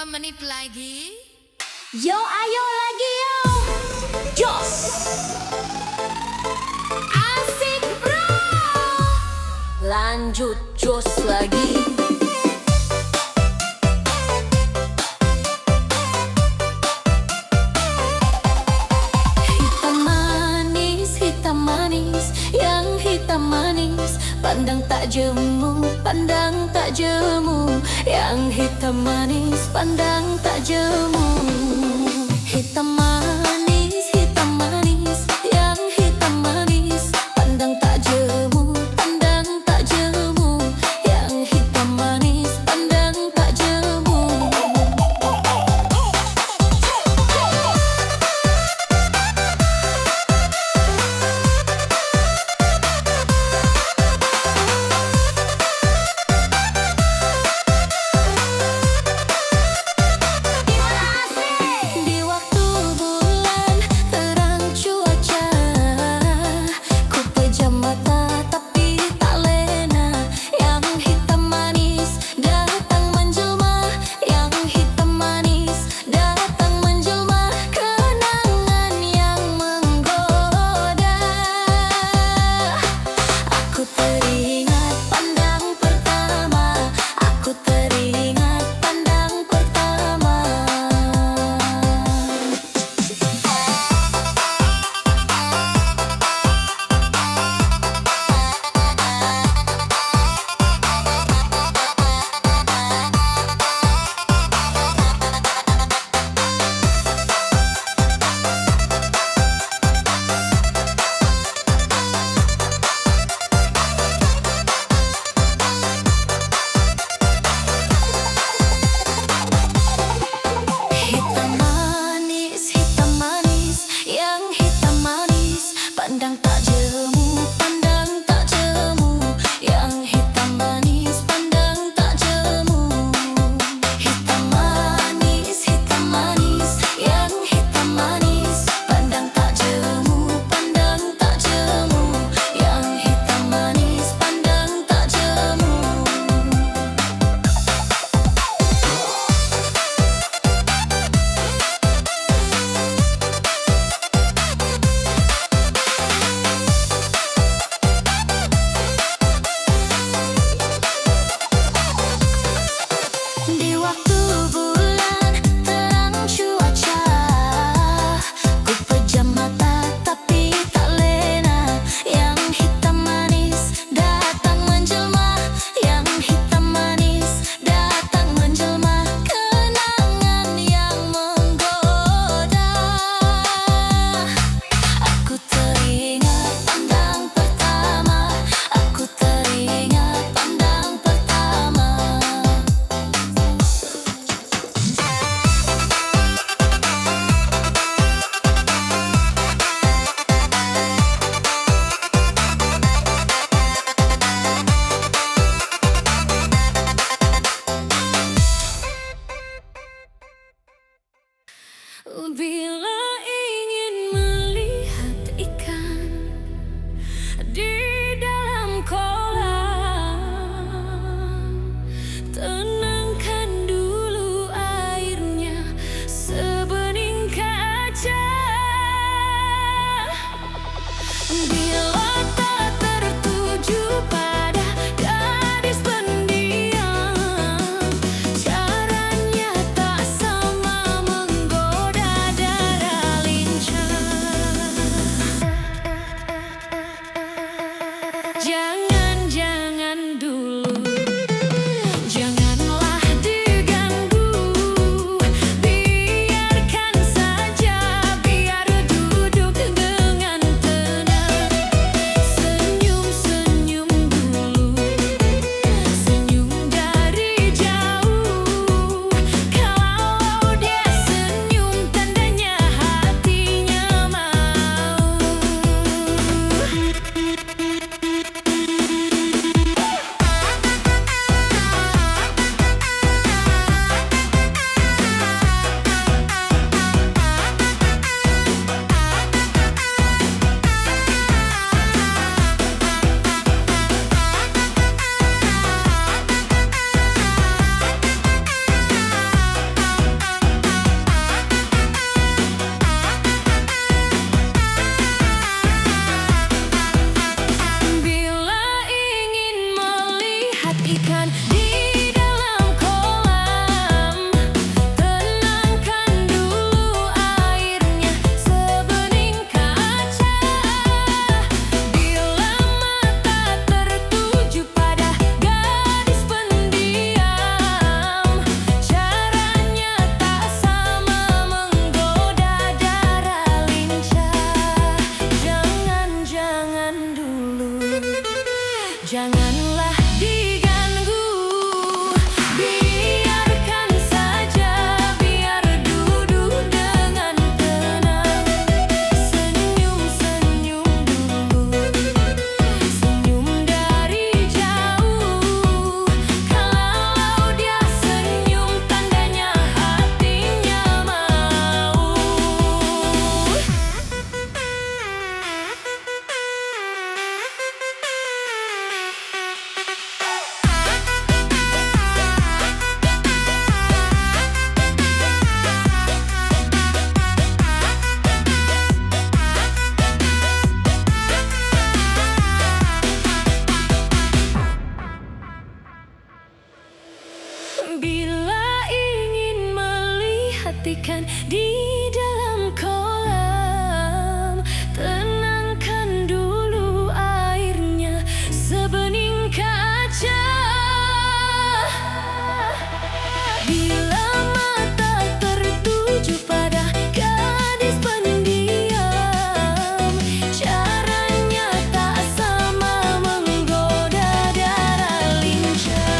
menit lagi. Yo ayo lagi yo. Jos. Asik bro. Lanjut jos lagi. Hitam manis, yang hitam manis. Pandang tak jemu, pandang tak jemu. Yang hitam manis, pandang tak jemu. Hitam manis, yang hitam manis. Pandang tak jemu, pandang tak jemu. Yang hitam manis, pandang tak jemu. Di waktu bulan Janganlah diganggu, biarkan saja, biar duduk dengan tenang. Senyum-senyum dulu, senyum dari jauh. Kalau dia senyum, tandanya hatinya mau. Bila ingin melihat ikan di dalam kolam, tenangkan dulu airnya sebening kaca. Bila mata tertuju pada gadis pendiam, caranya tak sama menggoda darah lincah.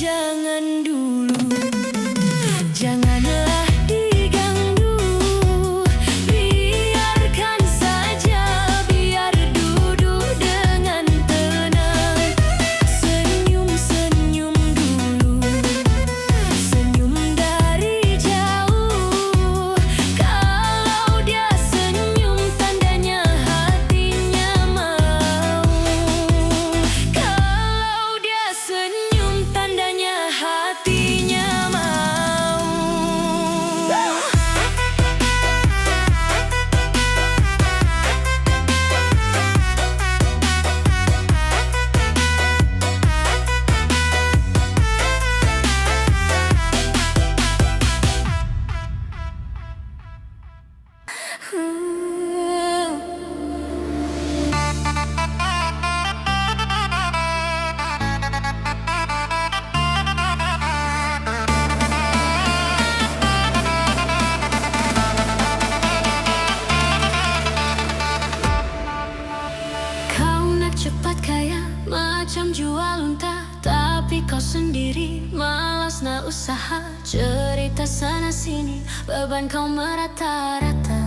Jangan dulu, janganlah diganggu, biarkan saja, biar duduk dengan tenang. Senyum-senyum dulu, senyum dari jauh. Kalau dia senyum, tandanya hatinya mau. Kalau dia senyum, tandanya hatinya mau. Kau nak cepat kaya macam jual unta, tapi kau sendiri malas nak usaha. Cerita sana sini, beban kau merata-rata.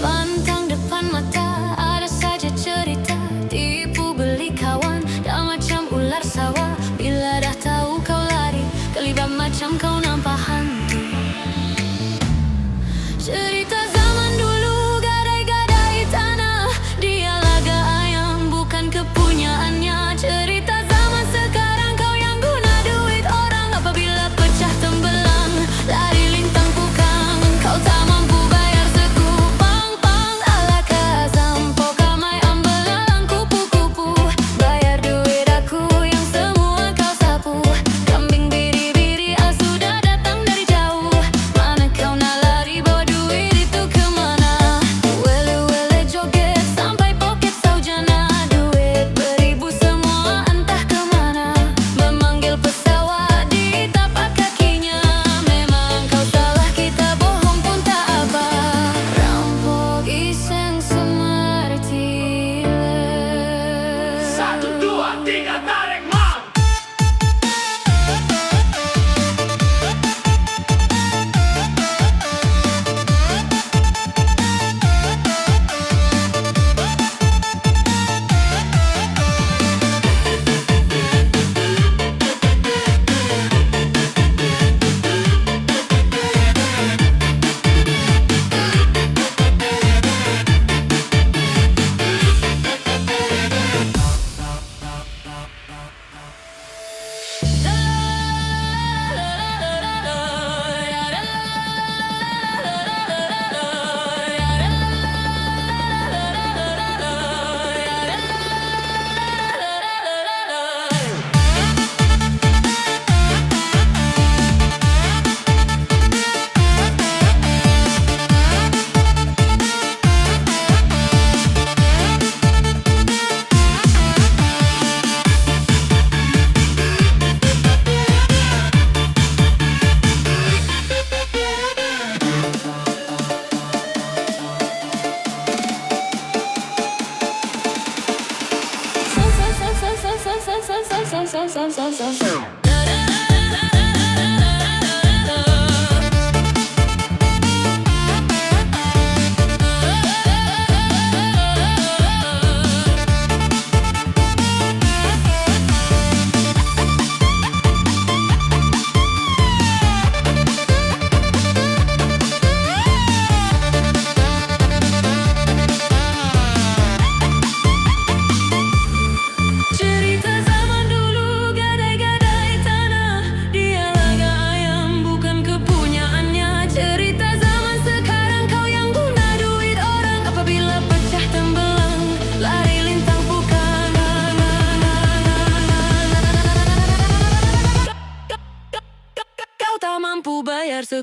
Pantang depan mata, ada saja cerita. Tipu beli kawan, dah macam ular sawah. Bila dah tahu kau lari, kelibam macam kau nampak hantu. Cerita zaman dulu, gadai-gadai tanah, dia laga ayam bukan kepunyaannya. Cerita zaman sekarang, kau yang guna duit orang. Apabila pecah tembelang, lari lintang pukul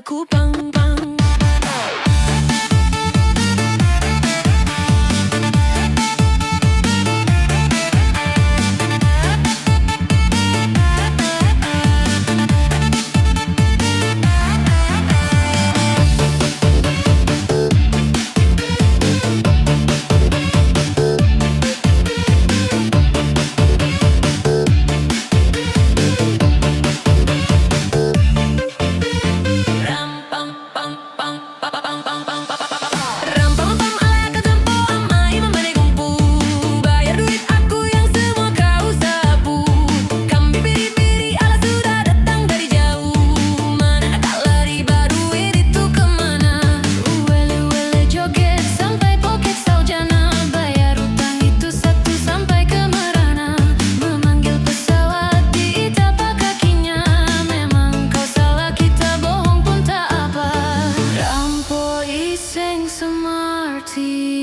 ku pang pang. Sing some Marty.